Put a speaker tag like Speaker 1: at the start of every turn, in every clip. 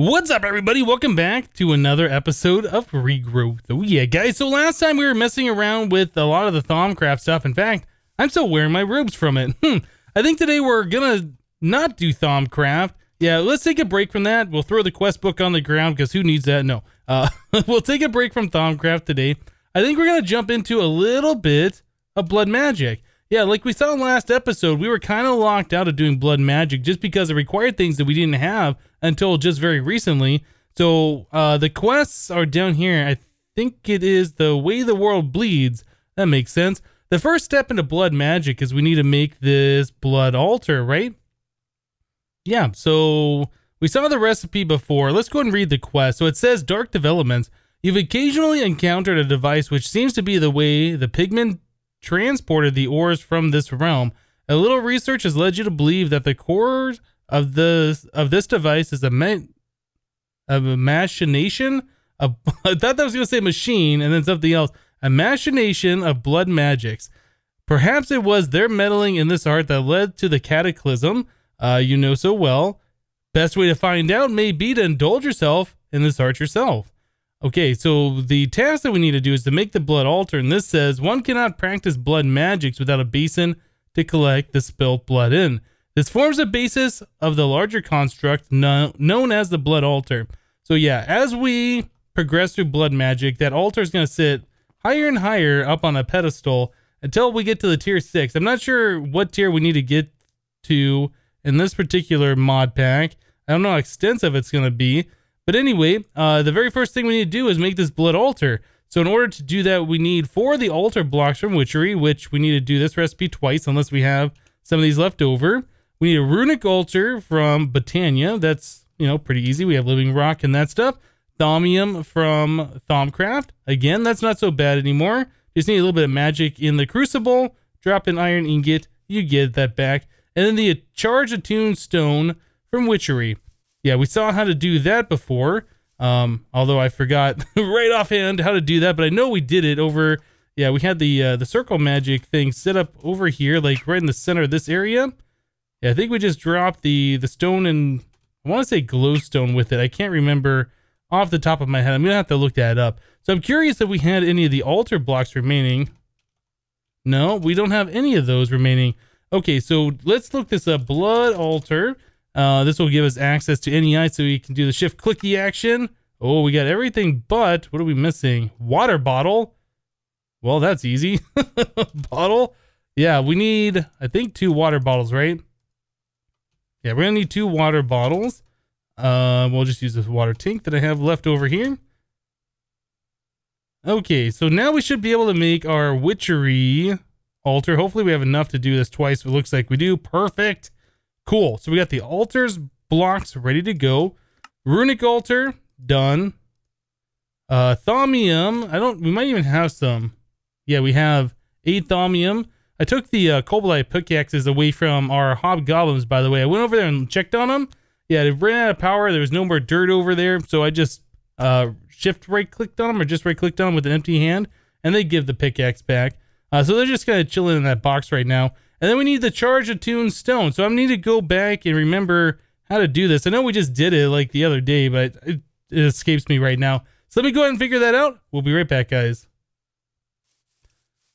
Speaker 1: What's up, everybody? Welcome back to another episode of Regrowth. Oh yeah, guys. So last time we were messing around with a lot of the Thaumcraft stuff. In fact, I'm still wearing my robes from it. I think today we're gonna not do Thaumcraft. Yeah, let's take a break from that. We'll throw the quest book on the ground because who needs that? No. We'll take a break from Thaumcraft today. I think we're gonna jump into a little bit of blood magic. Yeah, like we saw in last episode, we were kind of locked out of doing blood magic just because it required things that we didn't have until just very recently. So the quests are down here. I think it is the way the world bleeds. That makes sense. The first step into blood magic is we need to make this blood altar, right? Yeah, so we saw the recipe before. Let's go ahead and read the quest. So it says, Dark Developments. You've occasionally encountered a device which seems to be the way the pigment transported the ores from this realm. A little research has led you to believe that the core of this device is a machination of I thought that was going to say machine and then something else. A machination of blood magics. Perhaps it was their meddling in this art that led to the cataclysm you know so well. Best way to find out may be to indulge yourself in this art yourself. Okay, so the task that we need to do is to make the blood altar, and this says, one cannot practice blood magics without a basin to collect the spilt blood in. This forms the basis of the larger construct known as the blood altar. So yeah, as we progress through blood magic, that altar is going to sit higher and higher up on a pedestal until we get to the tier 6. I'm not sure what tier we need to get to in this particular mod pack. I don't know how extensive it's going to be. But anyway, the very first thing we need to do is make this blood altar. So in order to do that, we need 4 of the altar blocks from Witchery, which we need to do this recipe twice unless we have some of these left over. We need a runic altar from Botania. That's, you know, pretty easy. We have living rock and that stuff. Thaumium from Thaumcraft. Again, that's not so bad anymore. Just need a little bit of magic in the crucible. Drop an iron ingot. You get that back. And then the charge attuned stone from Witchery. Yeah, we saw how to do that before, although I forgot right offhand how to do that, but I know we did it over, yeah, we had the circle magic thing set up over here, like right in the center of this area. Yeah, I think we just dropped the stone and I want to say glowstone with it. I can't remember off the top of my head. I'm going to have to look that up. So I'm curious if we had any of the altar blocks remaining. No, we don't have any of those remaining. Okay, so let's look this up. Blood altar. This will give us access to NEI so we can do the shift clicky action. Oh, we got everything but, what are we missing? Water bottle. Well, that's easy. Bottle. Yeah, we need, I think, 2 water bottles, right? Yeah, we're gonna need 2 water bottles. We'll just use this water tank that I have left over here. Okay, so now we should be able to make our witchery altar. Hopefully we have enough to do this twice. It looks like we do. Perfect. Cool. So we got the altars blocks ready to go. Runic altar done. Thaumium. We might even have some. Yeah, we have 8 thaumium. I took the koboldite pickaxes away from our hobgoblins, by the way. I went over there and checked on them. Yeah, they ran out of power. There was no more dirt over there. So I just shift right clicked on them or just right clicked on them with an empty hand and they give the pickaxe back. So they're just kind of chilling in that box right now. And then we need the charge attuned stone. So I need to go back and remember how to do this. I know we just did it like the other day, but it escapes me right now. So let me go ahead and figure that out. We'll be right back, guys.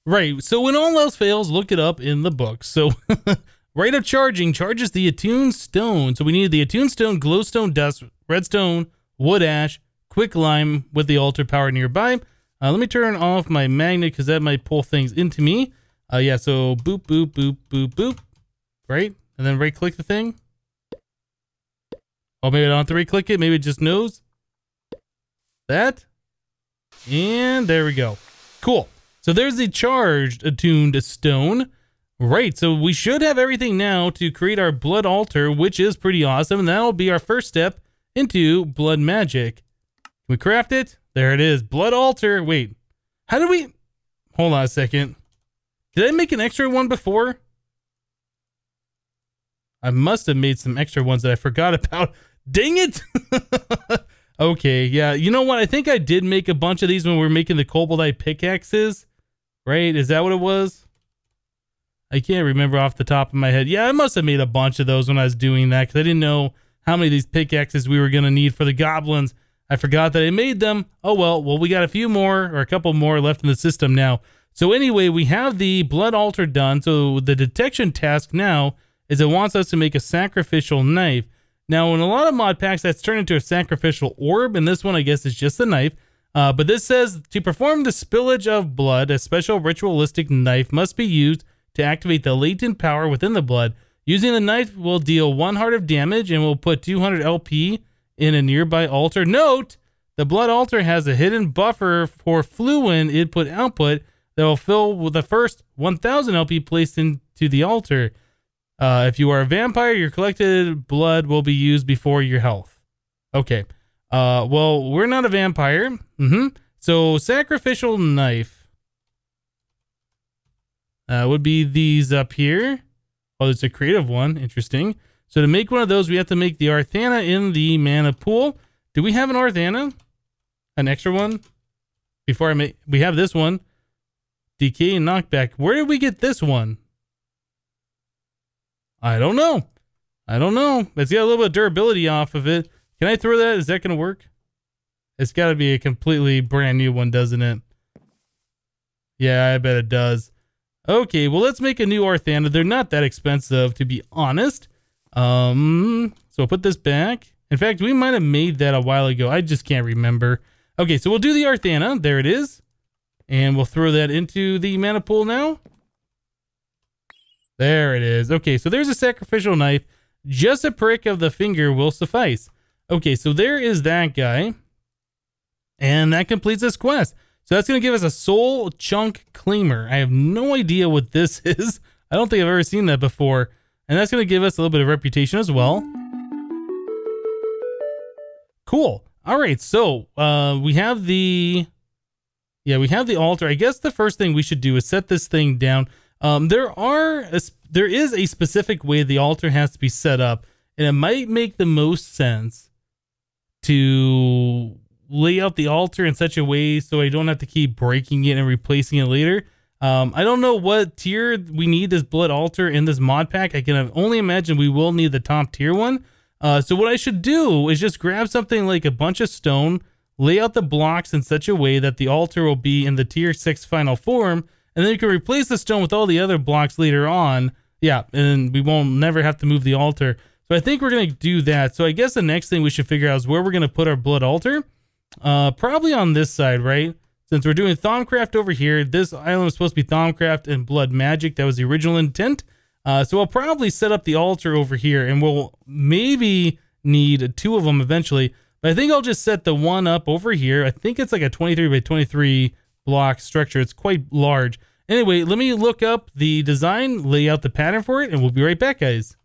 Speaker 1: Right, so when all else fails, look it up in the book. So rate of charging charges the attuned stone. So we need the attuned stone, glowstone dust, redstone, wood ash, quick lime with the altar power nearby. Let me turn off my magnet because that might pull things into me. Yeah, so boop, boop, boop, boop, boop, right? And then right click the thing. Oh, maybe I don't have to right click it. Maybe it just knows that. And there we go. Cool. So there's the charged attuned stone. Right, so we should have everything now to create our blood altar, which is pretty awesome. And that'll be our first step into blood magic. Can we craft it? There it is. Blood altar. Wait, how did we... Hold on a second. Did I make an extra one before? I must have made some extra ones that I forgot about. Dang it! Okay, yeah. You know what? I think I did make a bunch of these when we were making the koboldite pickaxes. Right? Is that what it was? I can't remember off the top of my head. Yeah, I must have made a bunch of those when I was doing that because I didn't know how many of these pickaxes we were going to need for the goblins. I forgot that I made them. Oh, well, we got a few more or a couple more left in the system now. So anyway, we have the blood altar done. So the detection task now is it wants us to make a sacrificial knife. Now, in a lot of mod packs, that's turned into a sacrificial orb. And this one, I guess, is just a knife. But this says, to perform the spillage of blood, a special ritualistic knife must be used to activate the latent power within the blood. Using the knife will deal 1 heart of damage and will put 200 LP in a nearby altar. Note, the blood altar has a hidden buffer for fluid input-output that will fill with the first 1000 LP placed into the altar. If you are a vampire, your collected blood will be used before your health. Okay. Well, we're not a vampire. So sacrificial knife would be these up here. Oh, there's a creative one. Interesting. So to make one of those, we have to make the Arthana in the mana pool. Do we have an Arthana? An extra one? Before I make, we have this one. Decay and knockback. Where did we get this one? I don't know. I don't know. It's got a little bit of durability off of it. Can I throw that? Is that going to work? It's got to be a completely brand new one, doesn't it? Yeah, I bet it does. Okay, well, let's make a new Arthana. They're not that expensive, to be honest. So I'll put this back. In fact, we might have made that a while ago. I just can't remember. Okay, so we'll do the Arthana. There it is. And we'll throw that into the mana pool now. There it is. Okay, so there's a sacrificial knife. Just a prick of the finger will suffice. Okay, so there is that guy. And that completes this quest. So that's going to give us a soul chunk claimer. I have no idea what this is. I don't think I've ever seen that before. And that's going to give us a little bit of reputation as well. Cool. All right, so we have the... Yeah, we have the altar. I guess the first thing we should do is set this thing down. There is a specific way the altar has to be set up, and it might make the most sense to lay out the altar in such a way so I don't have to keep breaking it and replacing it later. I don't know what tier we need this blood altar in this mod pack. I can only imagine we will need the top tier one. So what I should do is just grab something like a bunch of stone, lay out the blocks in such a way that the altar will be in the tier 6 final form, and then you can replace the stone with all the other blocks later on. Yeah, and we won't never have to move the altar. So I think we're going to do that. So I guess the next thing we should figure out is where we're going to put our blood altar. Probably on this side, right? Since we're doing Thaumcraft over here, this island was supposed to be Thaumcraft and blood magic. That was the original intent. So I'll probably set up the altar over here, and we'll maybe need 2 of them eventually. But I think I'll just set the one up over here. I think it's like a 23 by 23 block structure. It's quite large. Anyway, let me look up the design, lay out the pattern for it, and we'll be right back, guys.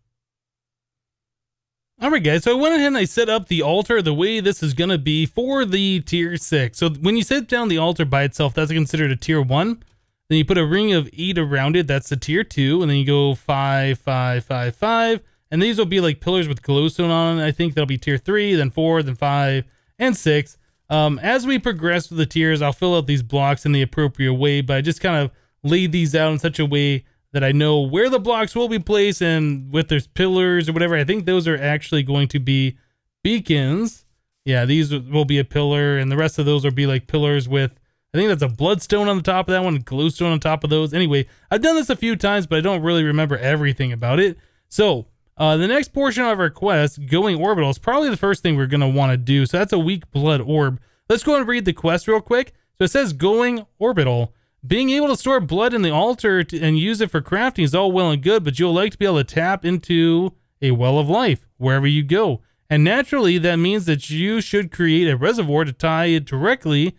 Speaker 1: All right, guys, so I went ahead and I set up the altar the way this is going to be for the tier 6. So when you set down the altar by itself, that's considered a tier 1. Then you put a ring of 8 around it. That's the tier 2. And then you go 5, 5, 5, 5. And these will be like pillars with glowstone on it. I think that'll be tier 3, then 4, then 5, and 6. As we progress with the tiers, I'll fill out these blocks in the appropriate way, but I just kind of laid these out in such a way that I know where the blocks will be placed, and with there's pillars or whatever. I think those are actually going to be beacons. Yeah, these will be a pillar, and the rest of those will be like pillars with, I think that's a bloodstone on the top of that one, glowstone on top of those. Anyway, I've done this a few times, but I don't really remember everything about it. So the next portion of our quest, going orbital, is probably the first thing we're going to want to do. So that's a weak blood orb. Let's go and read the quest real quick. So it says going orbital. Being able to store blood in the altar and use it for crafting is all well and good, but you'll like to be able to tap into a well of life wherever you go. And naturally, that means that you should create a reservoir to tie it directly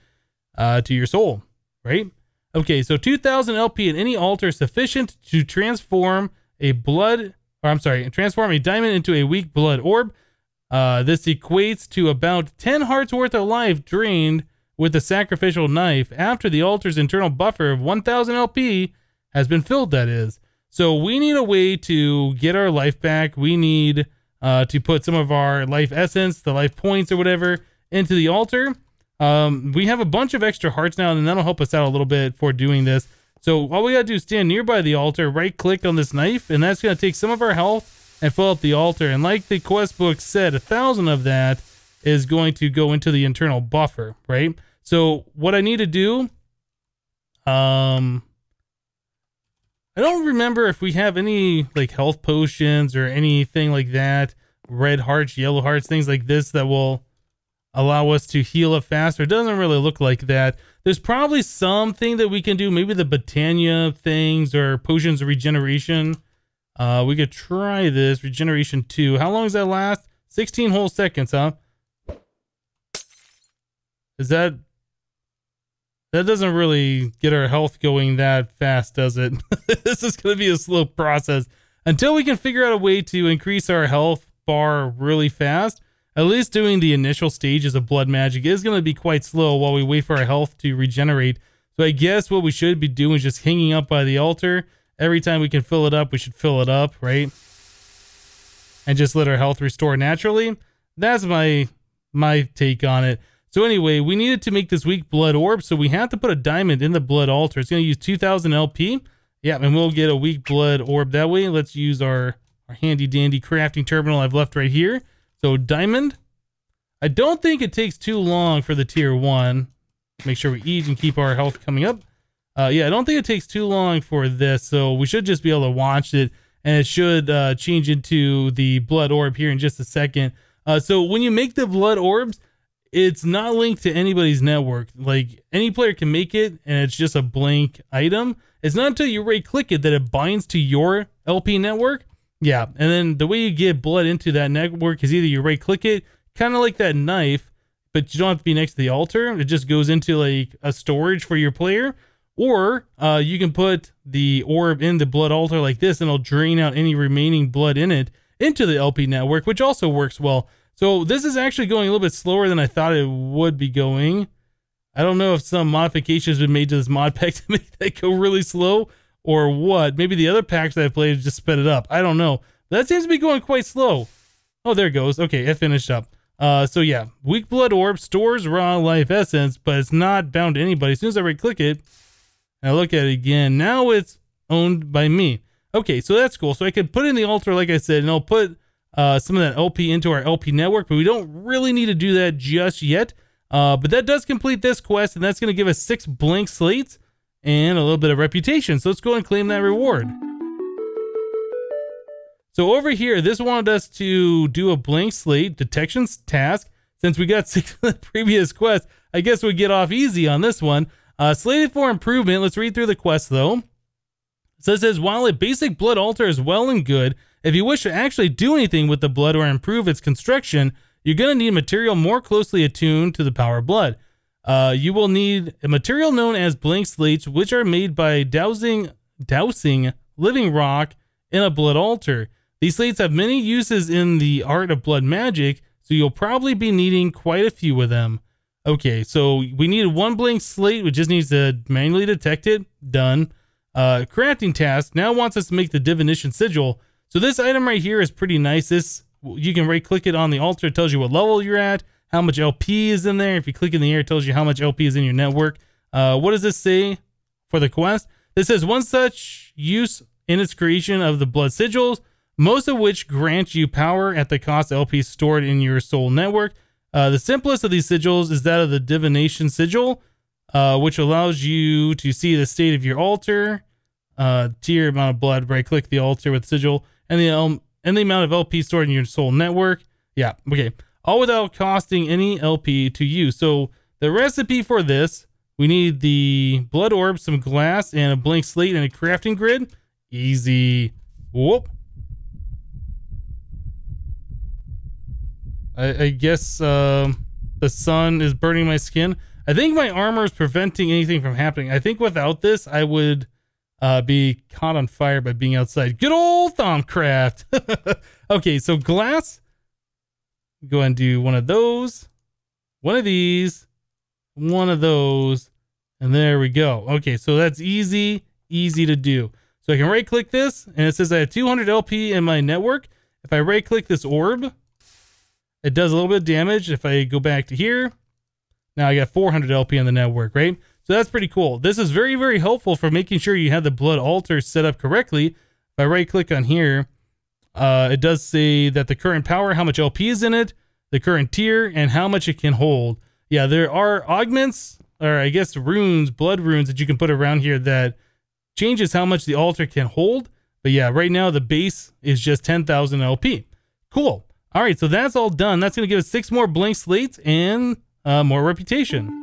Speaker 1: to your soul, right? Okay, so 2,000 LP in any altar is sufficient to transform a transform a diamond into a weak blood orb. This equates to about 10 hearts worth of life drained with the sacrificial knife after the altar's internal buffer of 1,000 LP has been filled, that is. So we need a way to get our life back. We need to put some of our life essence, the life points or whatever, into the altar. We have a bunch of extra hearts now, and that'll help us out a little bit for doing this. So all we gotta do is stand nearby the altar, right click on this knife, and that's gonna take some of our health and fill up the altar. And like the quest book said, 1,000 of that is going to go into the internal buffer, right? So what I need to do, I don't remember if we have any like health potions or anything like that, red hearts, yellow hearts, things like this that will allow us to heal up faster. It doesn't really look like that. There's probably something that we can do, maybe the Botania things or potions of regeneration. We could try this, regeneration 2. How long does that last? 16 whole seconds, huh? Is that doesn't really get our health going that fast, does it? This is going to be a slow process until we can figure out a way to increase our health bar really fast. At least doing the initial stages of blood magic is going to be quite slow while we wait for our health to regenerate. So I guess what we should be doing is just hanging up by the altar. Every time we can fill it up, we should fill it up, right? And just let our health restore naturally. That's my take on it. So anyway, we needed to make this weak blood orb, so we have to put a diamond in the blood altar. It's going to use 2,000 LP. Yeah, and we'll get a weak blood orb that way. Let's use our handy dandy crafting terminal I've left right here. So diamond. I don't think it takes too long for the tier 1. Make sure we eat and keep our health coming up. Yeah, I don't think it takes too long for this, so we should just be able to watch it, and it should change into the blood orb here in just a second. So when you make the blood orbs, it's not linked to anybody's network. Like, any player can make it, and it's just a blank item. It's not until you right-click it that it binds to your LP network. Yeah, and then the way you get blood into that network is either you right-click it, kind of like that knife, but you don't have to be next to the altar. It just goes into, like, a storage for your player. Or you can put the orb in the blood altar like this, and it'll drain out any remaining blood in it into the LP network, which also works well. So this is actually going a little bit slower than I thought it would be going. I don't know if some modifications have been made to this mod pack to make that go really slow or what. Maybe the other packs that I played just sped it up. I don't know. That seems to be going quite slow. Oh, there it goes. Okay, it finished up. So yeah, weak blood orb stores raw life essence, but it's not bound to anybody. As soon as I right click it and I look at it again, now it's owned by me. Okay, so that's cool. So I could put in the altar, like I said, and I'll put some of that LP into our LP network, but we don't really need to do that just yet. But that does complete this quest, and that's going to give us 6 blank slates and a little bit of reputation. So let's go and claim that reward. So over here, this wanted us to do a blank slate detections task. Since we got 6 in the previous quest, I guess we get off easy on this one. Slated for improvement. Let's read through the quest though. So it says, while a basic blood altar is well and good, if you wish to actually do anything with the blood or improve its construction, you're going to need material more closely attuned to the power of blood. You will need a material known as blank slates, which are made by dousing living rock in a blood altar. These slates have many uses in the art of blood magic, so you'll probably be needing quite a few of them. Okay, so we need 1 blank slate, which just needs to manually detect it. Done. Crafting task now wants us to make the divination sigil. So this item right here is pretty nice. This, you can right click it on the altar. It tells you what level you're at, how much LP is in there. If you click in the air, it tells you how much LP is in your network. What does this say for the quest? This says one such use in its creation of the blood sigils, most of which grant you power at the cost of LP stored in your soul network. The simplest of these sigils is that of the divination sigil, which allows you to see the state of your altar, tier, amount of blood. Right click the altar with sigil, and the amount of LP stored in your soul network. Yeah, okay. All without costing any LP to use. So the recipe for this, we need the blood orb, some glass, and a blank slate and a crafting grid. Easy. Whoop. I guess the sun is burning my skin. I think my armor is preventing anything from happening. I think without this, I would be caught on fire by being outside. Good old Thaumcraft. Okay, so glass. Go ahead and do one of those, one of these, one of those, and there we go. Okay, so that's easy to do. So I can right click this, and it says I have 200 LP in my network. If I right click this orb, it does a little bit of damage. If I go back to here, now I got 400 LP on the network, right? So that's pretty cool. This is very, very helpful for making sure you have the blood altar set up correctly. If I right click on here, It does say that the current power, how much LP is in it, the current tier, and how much it can hold. Yeah, there are augments, or I guess runes, blood runes that you can put around here that changes how much the altar can hold. But yeah, right now the base is just 10,000 LP. Cool. All right, so that's all done. That's going to give us 6 more blank slates and more reputation.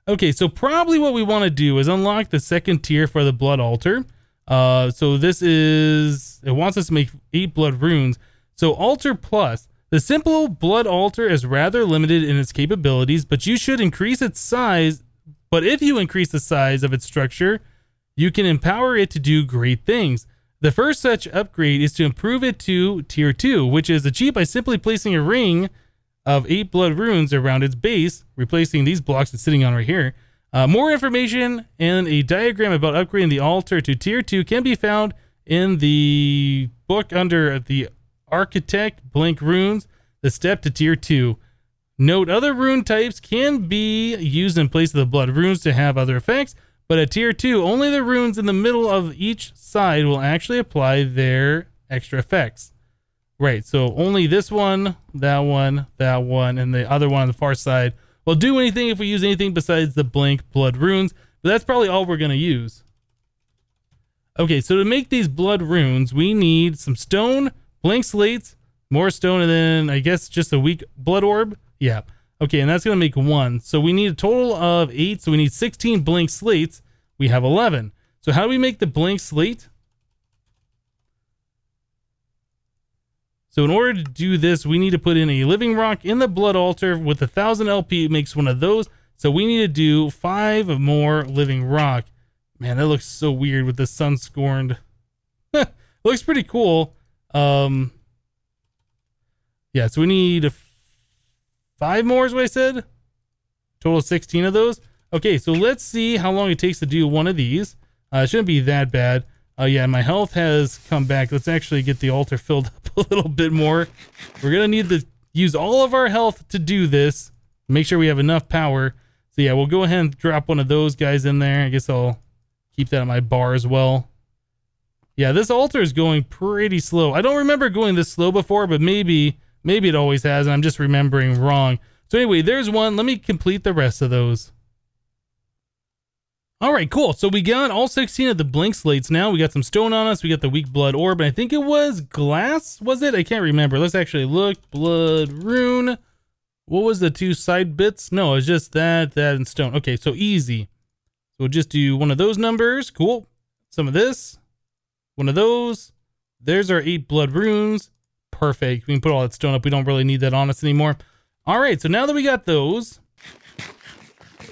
Speaker 1: Okay, so probably what we want to do is unlock the second tier for the blood altar. So this is, it wants us to make 8 blood runes. So altar plus, the simple blood altar is rather limited in its capabilities, but you should increase its size. But if you increase the size of its structure, you can empower it to do great things. The first such upgrade is to improve it to tier 2, which is achieved by simply placing a ring of 8 blood runes around its base, replacing these blocks it's sitting on right here. More information and a diagram about upgrading the altar to tier 2 can be found in the book under the Architect Blank Runes, the step to tier 2. Note, other rune types can be used in place of the blood runes to have other effects, but at tier 2, only the runes in the middle of each side will actually apply their extra effects. Right, so only this one, and the other one on the far side will do anything if we use anything besides the blank blood runes, but that's probably all we're going to use. Okay, so to make these blood runes, we need some stone, blank slates, more stone, and then I guess just a weak blood orb. Yeah. Okay, and that's going to make 1. So we need a total of 8, so we need 16 blank slates. We have 11. So how do we make the blank slate? So in order to do this, we need to put in a living rock in the blood altar with 1,000 LP. It makes one of those. So we need to do 5 more living rock. Man, that looks so weird with the sun scorned. Looks pretty cool. Yeah, so we need 5 more is what I said. Total 16 of those. Okay, so let's see how long it takes to do one of these. It shouldn't be that bad. Yeah, my health has come back. Let's actually get the altar filled up a little bit more. We're going to need to use all of our health to do this. Make sure we have enough power. So yeah, we'll go ahead and drop one of those guys in there. I guess I'll keep that on my bar as well. Yeah, this altar is going pretty slow. I don't remember going this slow before, but maybe it always has, and I'm just remembering wrong. So anyway, there's one. Let me complete the rest of those. All right, cool. So we got all 16 of the blank slates now. We got some stone on us. We got the weak blood orb, and I think it was glass, was it? I can't remember. Let's actually look. Blood rune. What was the 2 side bits? No, it's just that, and stone. Okay, so easy. So we'll just do one of those numbers. Cool. Some of this. One of those. There's our 8 blood runes. Perfect. We can put all that stone up. We don't really need that on us anymore. All right, so now that we got those,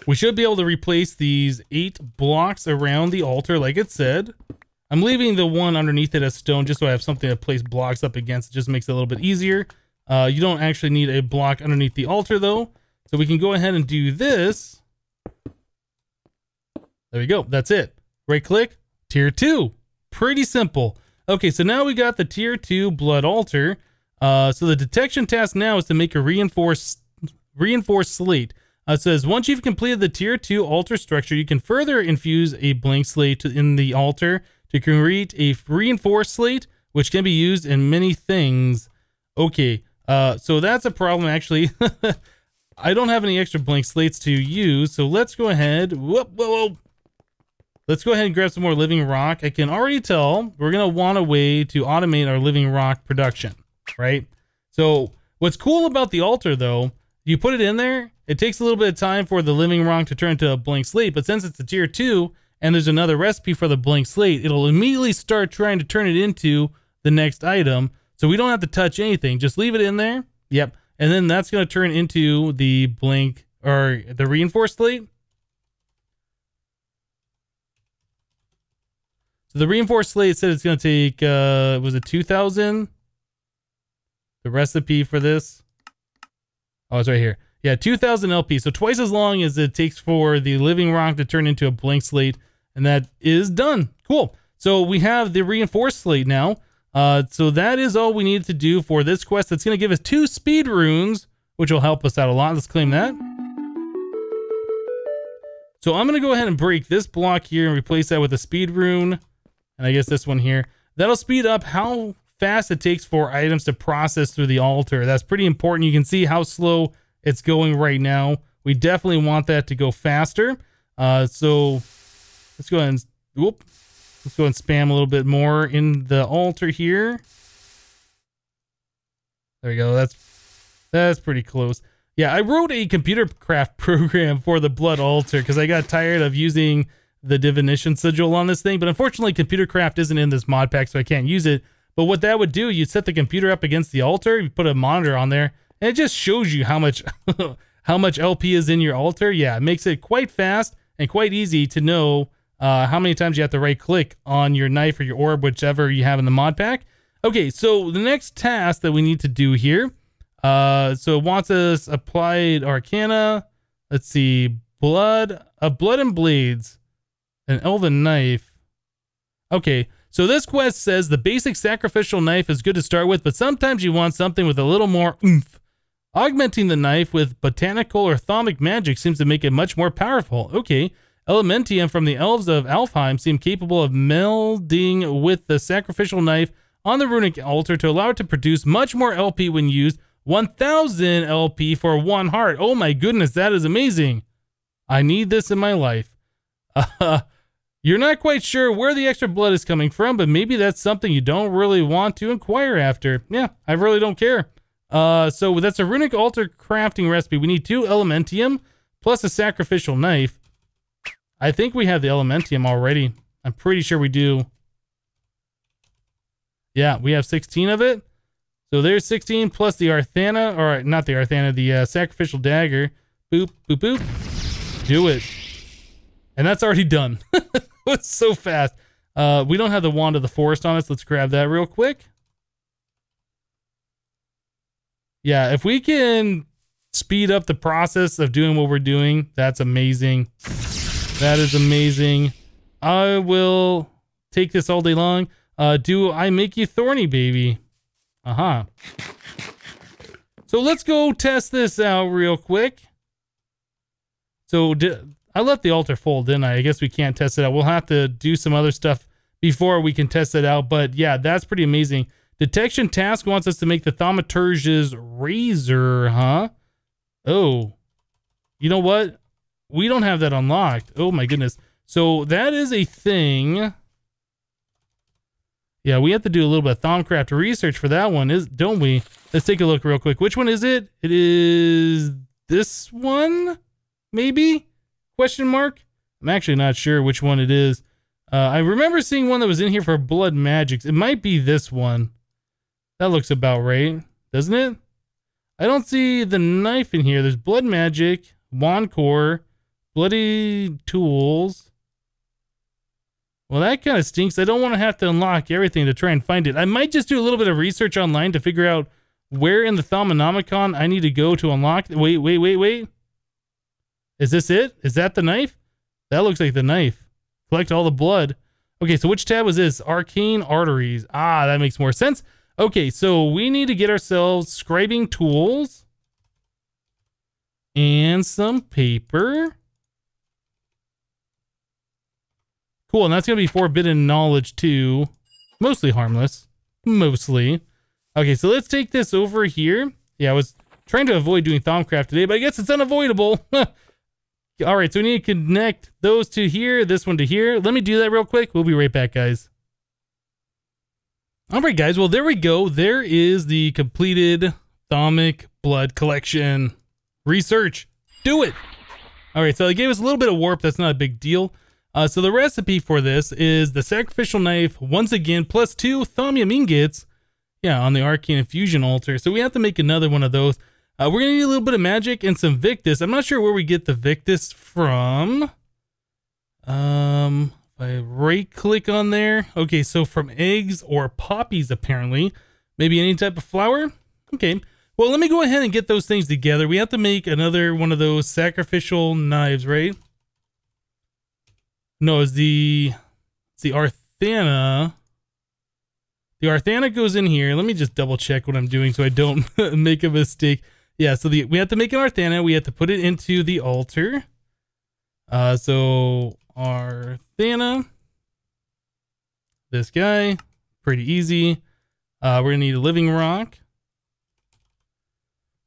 Speaker 1: we should be able to replace these 8 blocks around the altar like it said. I'm leaving the one underneath it as stone just so I have something to place blocks up against. It just makes it a little bit easier. You don't actually need a block underneath the altar though. So we can go ahead and do this. There we go. That's it. Right click, tier 2. Pretty simple. Okay, so now we got the tier 2 blood altar. So the detection task now is to make a reinforced slate. It says once you've completed the tier 2 altar structure, you can further infuse a blank slate in the altar to create a reinforced slate, which can be used in many things. Okay, so that's a problem actually. I don't have any extra blank slates to use, so let's go ahead. Let's go ahead and grab some more living rock. I can already tell we're gonna want a way to automate our living rock production, right? So what's cool about the altar though, you put it in there, it takes a little bit of time for the living rock to turn into a blank slate, but since it's a tier 2 and there's another recipe for the blank slate, it'll immediately start trying to turn it into the next item. So we don't have to touch anything, just leave it in there. Yep. And then that's going to turn into the blank or the reinforced slate. So the reinforced slate said it's going to take, was it 2,000? The recipe for this. Oh, it's right here. Yeah, 2,000 LP. So twice as long as it takes for the living rock to turn into a blank slate. And that is done. Cool. So we have the reinforced slate now. So that is all we need to do for this quest. It's going to give us 2 speed runes, which will help us out a lot. Let's claim that. So I'm going to go ahead and break this block here and replace that with a speed rune. And I guess this one here. That'll speed up how fast it takes for items to process through the altar. That's pretty important. You can see how slow it's going right now. We definitely want that to go faster. So let's go ahead and let's go and spam a little bit more in the altar here. There we go. That's pretty close. Yeah, I wrote a computer craft program for the blood altar because I got tired of using the divination sigil on this thing. But unfortunately, computer craft isn't in this mod pack, so I can't use it. But what that would do, you set the computer up against the altar, you put a monitor on there, and it just shows you how much how much LP is in your altar. Yeah, it makes it quite fast and quite easy to know how many times you have to right click on your knife or your orb, whichever you have in the mod pack. Okay, so the next task that we need to do here, so it wants us applied arcana. Let's see, blood and blades, an elven knife. Okay, so this quest says the basic sacrificial knife is good to start with, but sometimes you want something with a little more oomph. Augmenting the knife with botanical or thaumic magic seems to make it much more powerful. Okay, Elementium from the elves of Alfheim seem capable of melding with the sacrificial knife on the runic altar to allow it to produce much more LP when used. 1000 LP for 1 heart. Oh my goodness, that is amazing. I need this in my life. You're not quite sure where the extra blood is coming from, but maybe that's something you don't really want to inquire after. Yeah, I really don't care. So that's a runic altar crafting recipe. We need 2 Elementium plus a sacrificial knife. I think we have the Elementium already. I'm pretty sure we do. Yeah, we have 16 of it. So there's 16 plus the Arthana, or not the Arthana, the sacrificial dagger. Boop, boop, boop. Do it. And that's already done. It's so fast. We don't have the Wand of the Forest on us. Let's grab that real quick. Yeah, if we can speed up the process of doing what we're doing, that's amazing. That is amazing. I will take this all day long. Do I make you thorny, baby? So let's go test this out real quick. So I left the altar full, didn't I? I guess we can't test it out. We'll have to do some other stuff before we can test it out. But yeah, that's pretty amazing. Detection task wants us to make the Thaumaturge's razor, huh? Oh, you know what? We don't have that unlocked. Oh my goodness. So that is a thing. Yeah, we have to do a little bit of Thaumcraft research for that one, don't we? Let's take a look real quick. Which one is it? It is this one, maybe? Question mark? I'm actually not sure which one it is. I remember seeing one that was in here for blood magics. It might be this one. That looks about right, doesn't it? I don't see the knife in here. There's blood magic, wand core, bloody tools. Well, that kind of stinks. I don't want to have to unlock everything to try and find it. I might just do a little bit of research online to figure out where in the Thaumonomicon I need to go to unlock. Wait. Is this it? Is that the knife? That looks like the knife. Collect all the blood. Okay, so which tab was this? Arcane Arteries. Ah, that makes more sense. Okay, so we need to get ourselves scribing tools and some paper. Cool, and that's going to be forbidden knowledge too. Mostly harmless. Mostly. Okay, so let's take this over here. Yeah, I was trying to avoid doing Thaumcraft today, but I guess it's unavoidable. All right, so we need to connect those two here, this one to here. Let me do that real quick. We'll be right back, guys. All right, guys. Well, there we go. There is the completed Thaumic blood collection. Research. Do it. All right, so they gave us a little bit of warp. That's not a big deal. So the recipe for this is the sacrificial knife, once again, plus 2 thaumium ingots. Yeah, on the arcane infusion altar. So we have to make another one of those. We're going to need a little bit of magic and some Victus. I'm not sure where we get the Victus from. If I right click on there. Okay, so from eggs or poppies, apparently. Maybe any type of flower? Okay. Well, let me go ahead and get those things together. We have to make another one of those sacrificial knives, right? No, it's the Arthana. The Arthana goes in here. Let me just double check what I'm doing so I don't make a mistake. Yeah, so we have to make an Arthana. We have to put it into the altar. So Arthana. This guy. pretty easy. We're gonna need a living rock.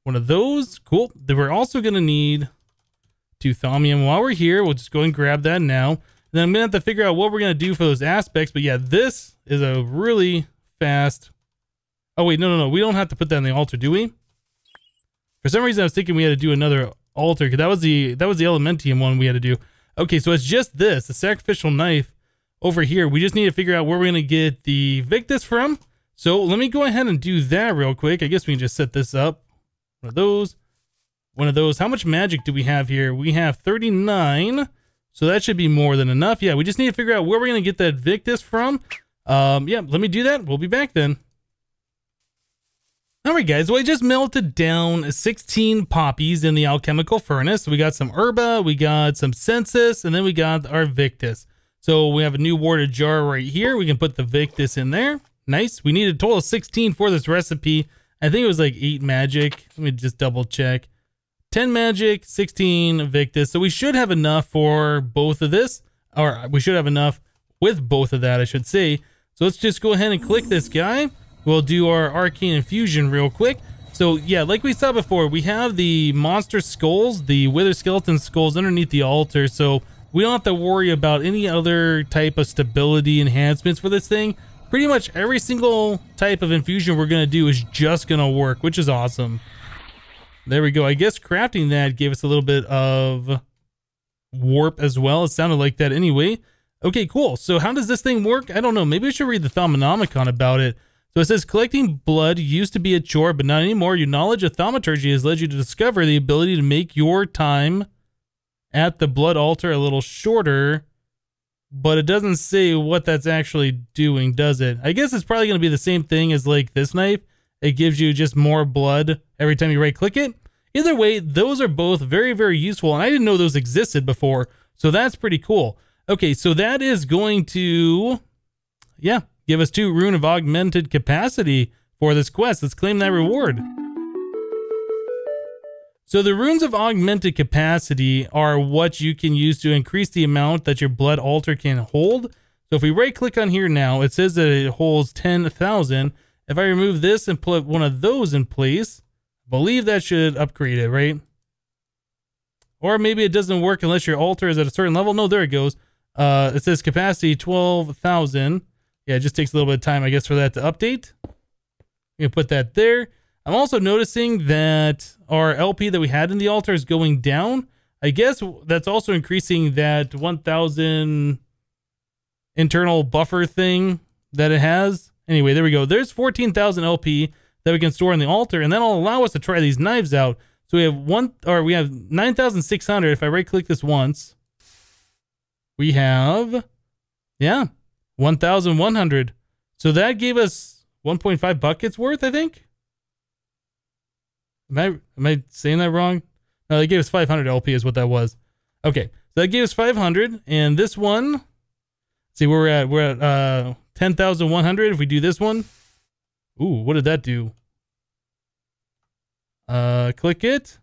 Speaker 1: One of those, cool. Then we're also gonna need 2 thaumium. While we're here, we'll just go and grab that now. And then I'm gonna have to figure out what we're gonna do for those aspects. But yeah, this is a really fast. Oh wait, no. We don't have to put that in the altar, do we? For some reason, I was thinking we had to do another altar because that was the elementium one we had to do. Okay, so it's just this, the sacrificial knife over here. We just need to figure out where we're gonna get the Victus from. So let me go ahead and do that real quick. I guess we can just set this up. One of those. One of those. How much magic do we have here? We have 39. So that should be more than enough. Yeah, we just need to figure out where we're going to get that Victus from. Yeah, let me do that. We'll be back then. All right, guys. Well, I just melted down 16 poppies in the alchemical furnace. We got some herba, we got some census, and then we got our Victus. So we have a new warded jar right here. We can put the Victus in there. Nice. We need a total of 16 for this recipe. I think it was like 8 magic. Let me just double check. 10 magic, 16 Victus. So we should have enough for both of this. Or we should have enough with both of that, I should say. So let's just go ahead and click this guy. We'll do our arcane infusion real quick. So yeah, like we saw before, we have the monster skulls, the wither skeleton skulls underneath the altar. So we don't have to worry about any other type of stability enhancements for this thing. Pretty much every single type of infusion we're going to do is just going to work, which is awesome. There we go. I guess crafting that gave us a little bit of warp as well. It sounded like that anyway. Okay, cool. So how does this thing work? I don't know. Maybe we should read the Thaumonomicon about it. So it says, collecting blood used to be a chore, but not anymore. Your knowledge of thaumaturgy has led you to discover the ability to make your time at the blood altar a little shorter, but it doesn't say what that's actually doing, does it? I guess it's probably going to be the same thing as like this knife. It gives you just more blood every time you right click it. Either way, those are both very, very useful. And I didn't know those existed before. So that's pretty cool. Okay, so that is going to, yeah, give us 2 Rune of Augmented Capacity for this quest. Let's claim that reward. So the Runes of Augmented Capacity are what you can use to increase the amount that your blood altar can hold. So if we right click on here now, it says that it holds 10,000. If I remove this and put one of those in place, I believe that should upgrade it, right? Or maybe it doesn't work unless your altar is at a certain level. No, there it goes. It says capacity 12,000. Yeah, it just takes a little bit of time, I guess, for that to update. We can put that there. I'm also noticing that our LP that we had in the altar is going down. I guess that's also increasing that 1,000 internal buffer thing that it has. Anyway, there we go. There's 14,000 LP that we can store in the altar, and that'll allow us to try these knives out. So we have 9,600. If I right click this once, we have, yeah, 1,100. So that gave us 1.5 buckets worth, I think. Am I saying that wrong? No, they gave us 500 LP is what that was. Okay, so that gave us 500, and this one, see where we're at. We're at 10,100. If we do this one, ooh, what did that do? Click it.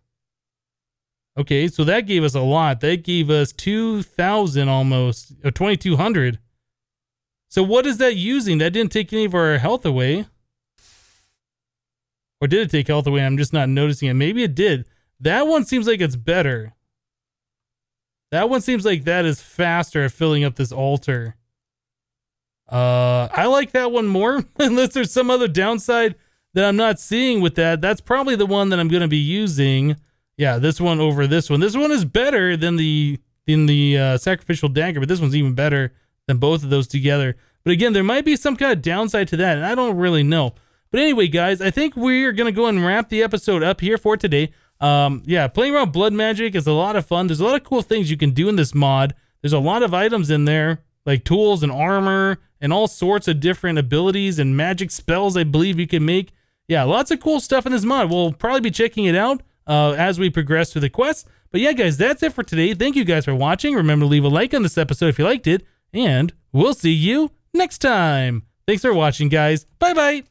Speaker 1: Okay, so that gave us a lot. That gave us 2,000 almost, or 2,200. So what is that using? That didn't take any of our health away. Or did it take health away? I'm just not noticing it. Maybe it did. That one seems like it's better. That one seems like that is faster at filling up this altar. I like that one more, unless there's some other downside that I'm not seeing with that. That's probably the one that I'm going to be using. Yeah, this one over this one. This one is better than the sacrificial dagger, but this one's even better than both of those together. But again, there might be some kind of downside to that, and I don't really know. But anyway, guys, I think we're going to go and wrap the episode up here for today. Yeah, playing around blood magic is a lot of fun. There's a lot of cool things you can do in this mod. There's a lot of items in there, like tools and armor and all sorts of different abilities and magic spells I believe you can make. Yeah, lots of cool stuff in this mod. We'll probably be checking it out as we progress through the quest. But yeah, guys, that's it for today. Thank you guys for watching. Remember to leave a like on this episode if you liked it, and we'll see you next time. Thanks for watching, guys. Bye-bye.